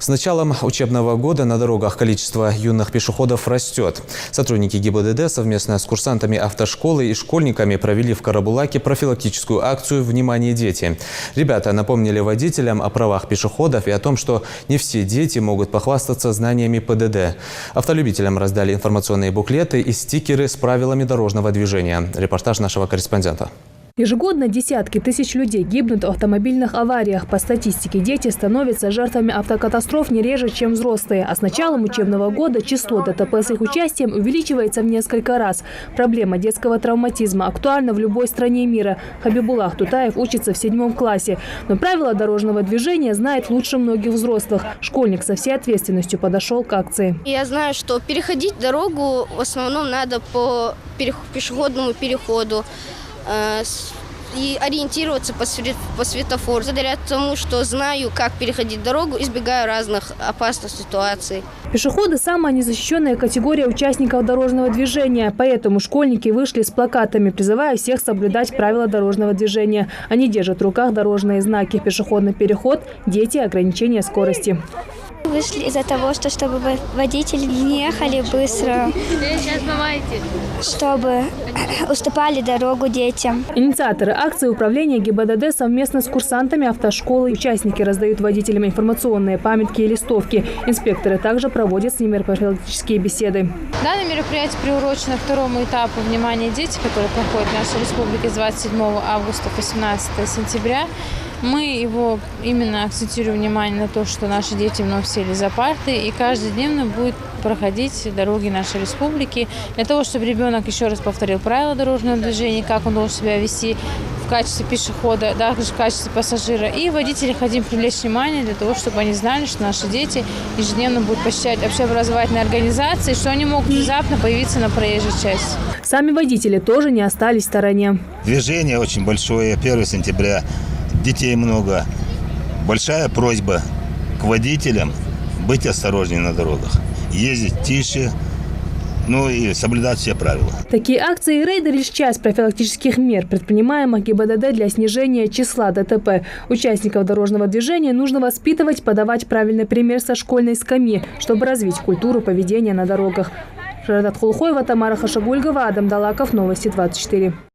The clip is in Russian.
С началом учебного года на дорогах количество юных пешеходов растет. Сотрудники ГИБДД совместно с курсантами автошколы и школьниками провели в Карабулаке профилактическую акцию «Внимание, дети». Ребята напомнили водителям о правах пешеходов и о том, что не все дети могут похвастаться знаниями ПДД. Автолюбителям раздали информационные буклеты и стикеры с правилами дорожного движения. Репортаж нашего корреспондента. Ежегодно десятки тысяч людей гибнут в автомобильных авариях. По статистике, дети становятся жертвами автокатастроф не реже, чем взрослые. А с началом учебного года число ДТП с их участием увеличивается в несколько раз. Проблема детского травматизма актуальна в любой стране мира. Хабибулах Тутаев учится в 7 классе. Но правила дорожного движения знает лучше многих взрослых. Школьник со всей ответственностью подошел к акции. Я знаю, что переходить дорогу в основном надо по пешеходному переходу. И ориентироваться по светофору. Благодаря тому, что знаю, как переходить дорогу, избегаю разных опасных ситуаций. Пешеходы – самая незащищенная категория участников дорожного движения. Поэтому школьники вышли с плакатами, призывая всех соблюдать правила дорожного движения. Они держат в руках дорожные знаки: пешеходный переход, дети, ограничение скорости. Вышли из-за того, чтобы водители не ехали быстро, чтобы уступали дорогу детям. Инициаторы акции управления ГИБДД совместно с курсантами автошколы. Участники раздают водителям информационные памятки и листовки. Инспекторы также проводят с ними профилактические беседы. Данное мероприятие приурочено второму этапу «Внимание, дети», который проходит в нашей республике с 27 августа по 18 сентября. Мы его именно акцентируем внимание на то, что наши дети вновь сели за парты, и каждодневно будет проходить дороги нашей республики для того, чтобы ребенок, еще раз повторил, правила дорожного движения, как он должен себя вести в качестве пешехода, также в качестве пассажира. И водители хотим привлечь внимание для того, чтобы они знали, что наши дети ежедневно будут посещать общеобразовательные организации, что они могут внезапно появиться на проезжей части. Сами водители тоже не остались в стороне. Движение очень большое, 1 сентября. Детей много. Большая просьба к водителям быть осторожнее на дорогах. Ездить тише, и соблюдать все правила. Такие акции и рейды – лишь часть профилактических мер, предпринимаемых ГИБДД для снижения числа ДТП. Участников дорожного движения нужно воспитывать, подавать правильный пример со школьной скамьи, чтобы развить культуру поведения на дорогах. Жарадат Хулхоева, Тамара Хашагульгова, Адам Далаков, Новости 24.